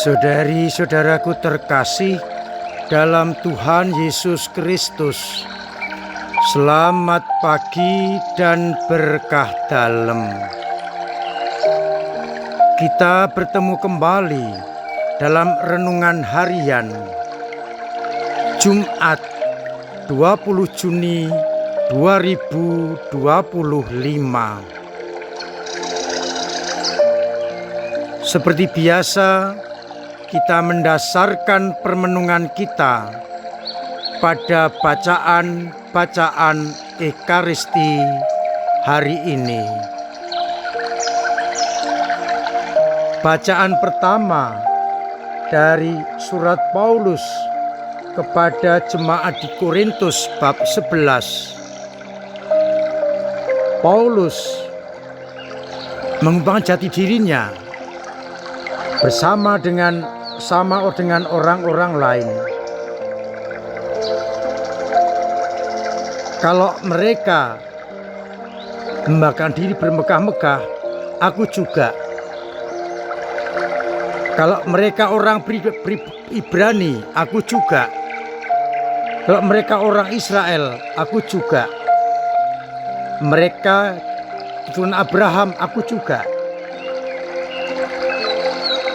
Saudari-saudaraku terkasih dalam Tuhan Yesus Kristus, selamat pagi dan berkah dalam. Kita bertemu kembali dalam renungan harian Jumat 20 Juni 2025. Seperti biasa, kita mendasarkan permenungan kita pada bacaan Ekaristi hari ini. Bacaan pertama dari surat Paulus kepada jemaat di Korintus bab 11. Paulus mengembangkan jati dirinya bersama dengan orang-orang lain. Kalau mereka membanggakan diri bermegah-megah, aku juga. Kalau mereka orang Ibrani, aku juga. Kalau mereka orang Israel, aku juga. Mereka keturunan Abraham, aku juga.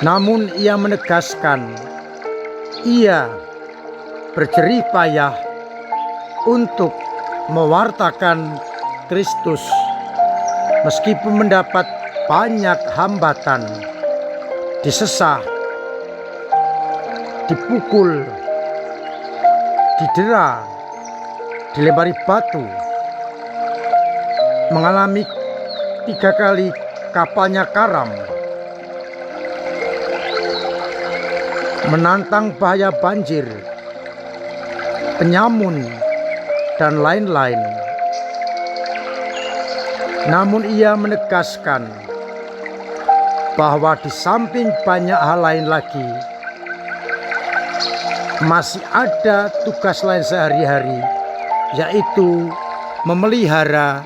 Namun ia menegaskan, ia berjerih payah untuk mewartakan Kristus meskipun mendapat banyak hambatan, disesah, dipukul, didera, dilempari batu, mengalami 3 kali kapalnya karam, menantang bahaya banjir, penyamun, dan lain-lain. Namun ia menegaskan bahwa di samping banyak hal lain lagi, masih ada tugas lain sehari-hari, yaitu memelihara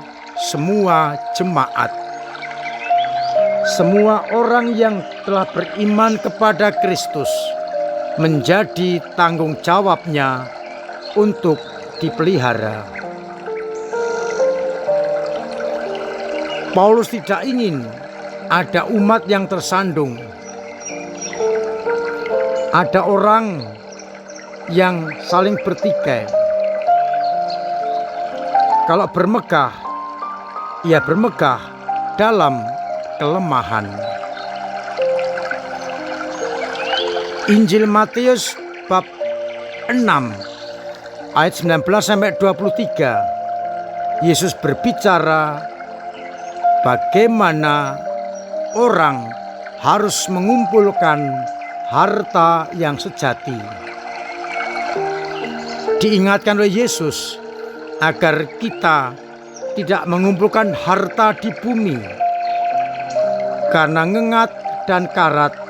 semua jemaat. Semua orang yang telah beriman kepada Kristus menjadi tanggung jawabnya untuk dipelihara. Paulus tidak ingin ada umat yang tersandung, ada orang yang saling bertikai. Kalau bermegah, ia bermegah dalam kelemahan. Injil Matius bab 6 ayat 19-23. Yesus berbicara bagaimana orang harus mengumpulkan harta yang sejati. Diingatkan oleh Yesus agar kita tidak mengumpulkan harta di bumi, karena ngengat dan karat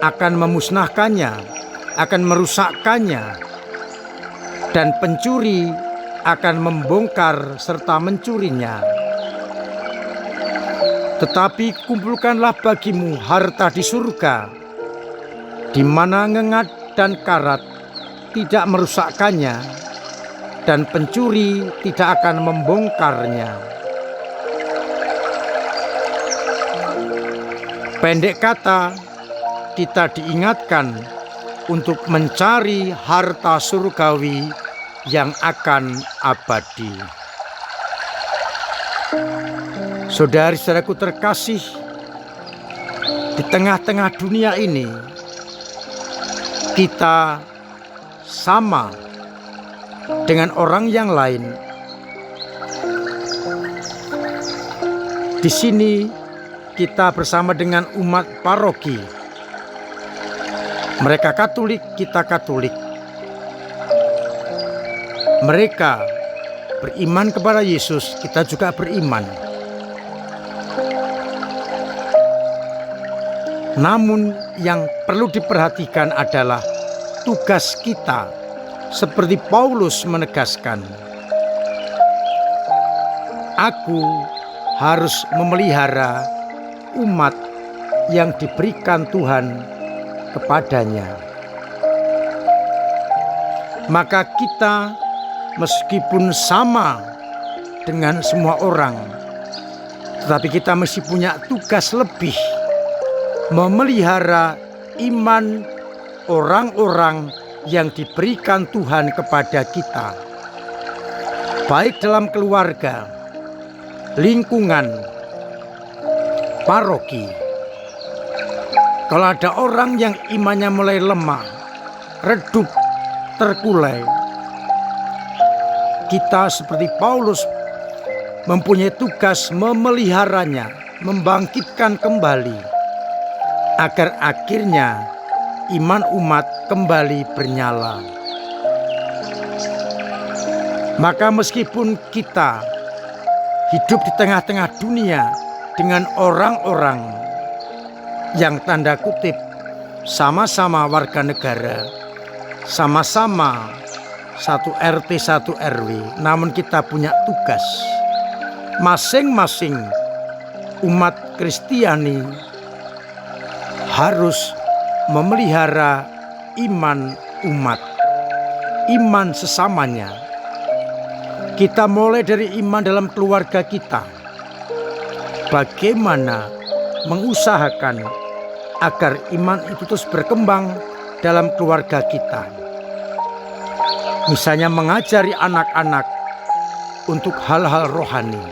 akan memusnahkannya, akan merusakkannya, dan pencuri akan membongkar serta mencurinya. Tetapi kumpulkanlah bagimu harta di surga, di mana ngengat dan karat tidak merusakkannya, dan pencuri tidak akan membongkarnya. Pendek kata, kita diingatkan untuk mencari harta surgawi yang akan abadi. Saudari-saudaraku terkasih, di tengah-tengah dunia ini kita sama dengan orang yang lain. Di sini kita bersama dengan umat paroki. Mereka Katolik, kita Katolik. Mereka beriman kepada Yesus, kita juga beriman. Namun yang perlu diperhatikan adalah tugas kita, seperti Paulus menegaskan, aku harus memelihara umat yang diberikan Tuhan kepadanya. Maka kita meskipun sama dengan semua orang, tetapi kita mesti punya tugas lebih, memelihara iman orang-orang yang diberikan Tuhan kepada kita, baik dalam keluarga, lingkungan, paroki. Kalau ada orang yang imannya mulai lemah, redup, terkulai, kita seperti Paulus mempunyai tugas memeliharanya, membangkitkan kembali, agar akhirnya iman umat kembali bernyala. Maka meskipun kita hidup di tengah-tengah dunia dengan orang-orang yang tanda kutip sama-sama warga negara, sama-sama satu RT satu RW, namun kita punya tugas. Masing-masing umat Kristiani harus memelihara iman umat, iman sesamanya. Kita mulai dari iman dalam keluarga kita. Bagaimana mengusahakan agar iman itu terus berkembang dalam keluarga kita. Misalnya mengajari anak-anak untuk hal-hal rohani,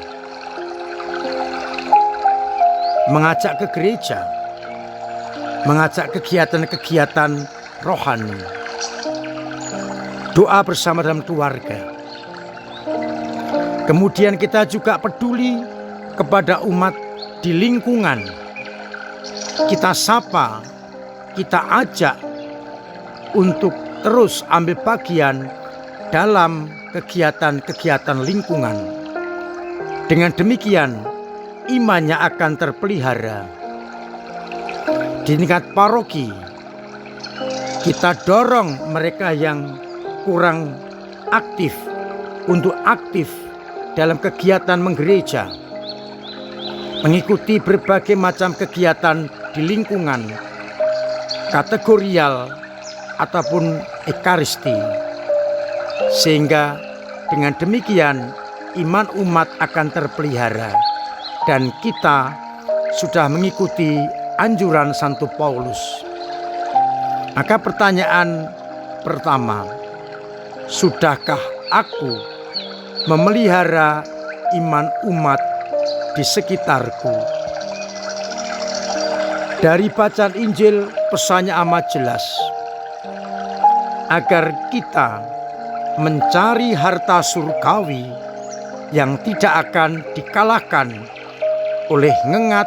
mengajak ke gereja, mengajak kegiatan-kegiatan rohani, doa bersama dalam keluarga. Kemudian kita juga peduli kepada umat di lingkungan. Kita sapa, kita ajak untuk terus ambil bagian dalam kegiatan-kegiatan lingkungan. Dengan demikian, imannya akan terpelihara. Di tingkat paroki, kita dorong mereka yang kurang aktif untuk aktif dalam kegiatan menggereja, mengikuti berbagai macam kegiatan di lingkungan, kategorial ataupun ekaristi, sehingga dengan demikian iman umat akan terpelihara. Dan kita sudah mengikuti anjuran Santo Paulus. Maka pertanyaan pertama, sudahkah aku memelihara iman umat di sekitarku? Dari bacaan Injil, pesannya amat jelas, agar kita mencari harta surgawi yang tidak akan dikalahkan oleh ngengat,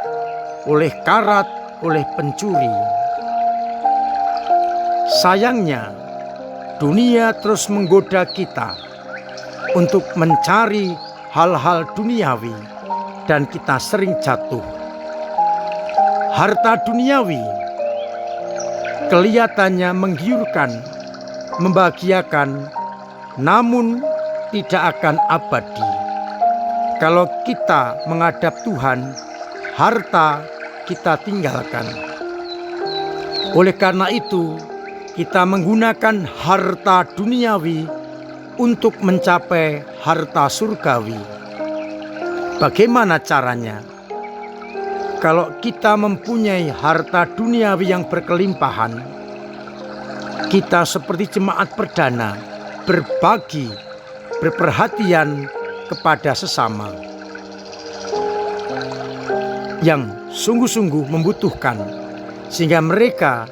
oleh karat, oleh pencuri. Sayangnya, dunia terus menggoda kita untuk mencari hal-hal duniawi, dan kita sering jatuh. Harta duniawi kelihatannya menggiurkan, membahagiakan, namun tidak akan abadi. Kalau kita menghadap Tuhan, harta kita tinggalkan. Oleh karena itu, kita menggunakan harta duniawi untuk mencapai harta surgawi. Bagaimana caranya? Kalau kita mempunyai harta duniawi yang berkelimpahan, kita seperti jemaat perdana berbagi, berperhatian kepada sesama yang sungguh-sungguh membutuhkan, sehingga mereka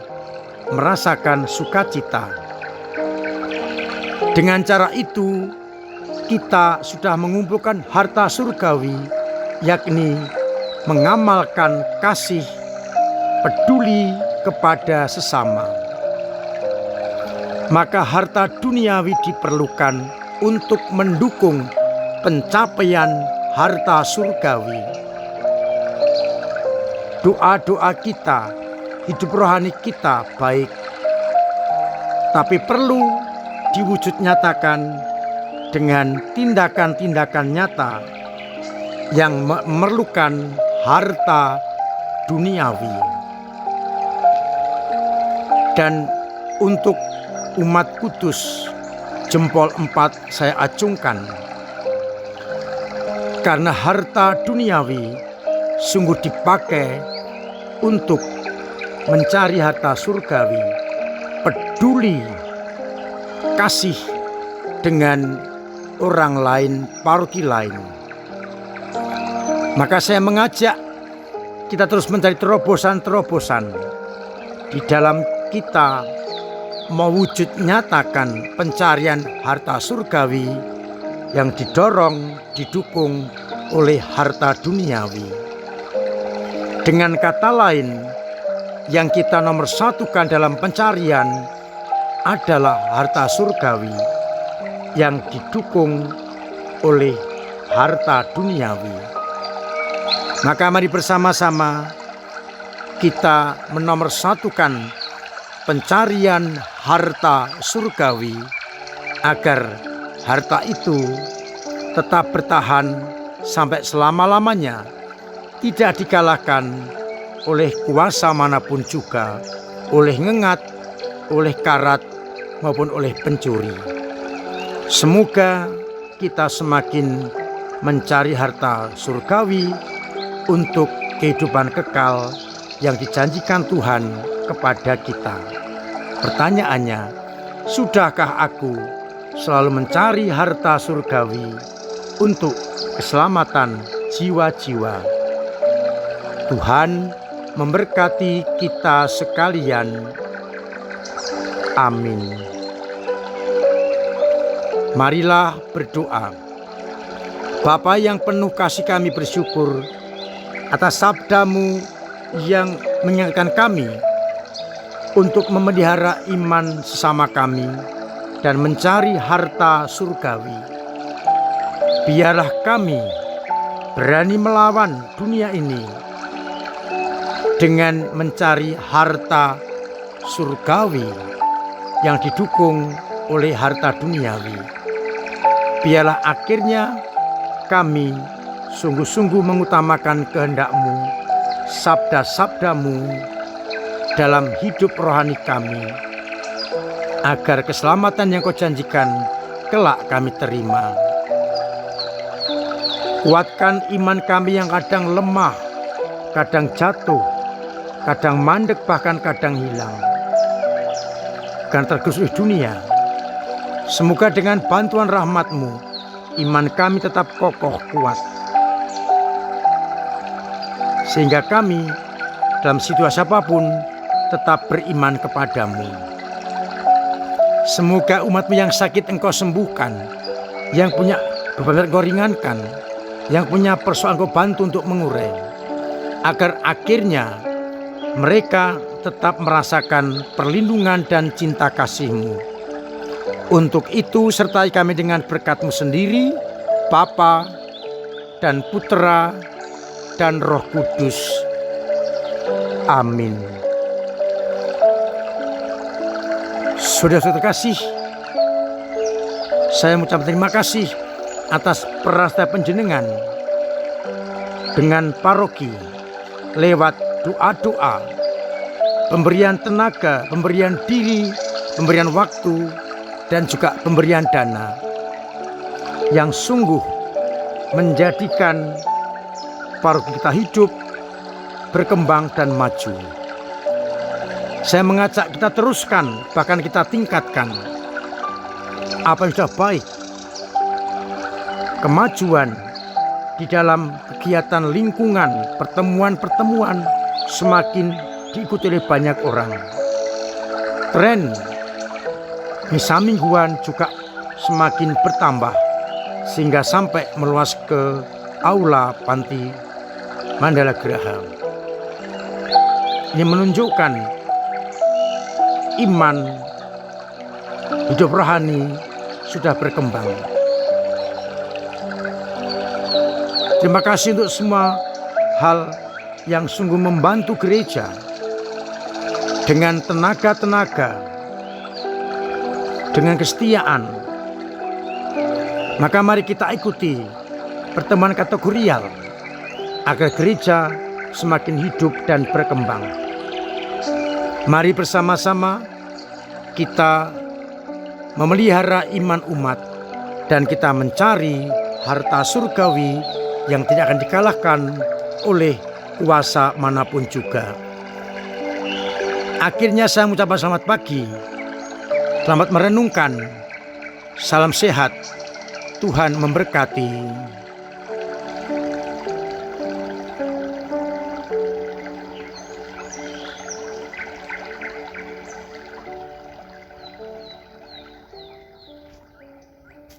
merasakan sukacita. Dengan cara itu, kita sudah mengumpulkan harta surgawi, yakni mengamalkan kasih, peduli kepada sesama. Maka harta duniawi diperlukan untuk mendukung pencapaian harta surgawi. Doa-doa kita, hidup rohani kita baik, tapi perlu diwujud nyatakan dengan tindakan-tindakan nyata yang memerlukan harta duniawi. Dan untuk umat kudus, jempol 4 saya acungkan. Karena harta duniawi sungguh dipakai untuk mencari harta surgawi, peduli, kasih dengan orang lain, paroki lain. Maka saya mengajak kita terus mencari terobosan-terobosan di dalam kita mewujud nyatakan pencarian harta surgawi yang didorong, didukung oleh harta duniawi. Dengan kata lain, yang kita nomor satukan dalam pencarian adalah harta surgawi yang didukung oleh harta duniawi. Maka mari bersama-sama kita menomorsatukan pencarian harta surgawi agar harta itu tetap bertahan sampai selama-lamanya, tidak dikalahkan oleh kuasa manapun juga, oleh ngengat, oleh karat, maupun oleh pencuri. Semoga kita semakin mencari harta surgawi untuk kehidupan kekal yang dijanjikan Tuhan kepada kita. Pertanyaannya, sudahkah aku selalu mencari harta surgawi untuk keselamatan jiwa-jiwa? Tuhan memberkati kita sekalian. Amin. Marilah berdoa. Bapa yang penuh kasih, kami bersyukur atas sabda-Mu yang mengingatkan kami untuk memelihara iman sesama kami dan mencari harta surgawi. Biarlah kami berani melawan dunia ini dengan mencari harta surgawi yang didukung oleh harta duniawi. Biarlah akhirnya kami sungguh-sungguh mengutamakan kehendak-Mu, sabda-sabda-Mu dalam hidup rohani kami, agar keselamatan yang Kau janjikan kelak kami terima. Kuatkan iman kami yang kadang lemah, kadang jatuh, kadang mandek, bahkan kadang hilang karena tergerus dunia. Semoga dengan bantuan rahmat-Mu, iman kami tetap kokoh kuat, sehingga kami dalam situasi apapun tetap beriman kepadamu. Semoga umat-Mu yang sakit Engkau sembuhkan, yang punya beban Engkau ringankan, yang punya persoalan Engkau bantu untuk mengurai, agar akhirnya mereka tetap merasakan perlindungan dan cinta kasih-Mu. Untuk itu sertai kami dengan berkat-Mu sendiri, Bapa dan Putera dan Roh Kudus. Amin. Saudara-saudara terkasih, saya mengucapkan terima kasih atas perasta penjenengan dengan paroki lewat doa-doa, pemberian tenaga, pemberian diri, pemberian waktu, dan juga pemberian dana yang sungguh menjadikan paroki kita hidup, berkembang, dan maju. Saya mengajak kita teruskan, bahkan kita tingkatkan apa yang sudah baik, kemajuan di dalam kegiatan lingkungan, pertemuan-pertemuan semakin diikuti oleh banyak orang. Tren misa mingguan juga semakin bertambah sehingga sampai meluas ke aula panti Mandala Graha. Ini menunjukkan iman hidup rohani sudah berkembang. Terima kasih untuk semua hal yang sungguh membantu gereja dengan tenaga-tenaga, dengan kesetiaan. Maka mari kita ikuti pertemuan kategorial agar gereja semakin hidup dan berkembang. Mari bersama-sama kita memelihara iman umat dan kita mencari harta surgawi yang tidak akan dikalahkan oleh kuasa manapun juga. Akhirnya saya mengucapkan selamat pagi, selamat merenungkan, salam sehat, Tuhan memberkati.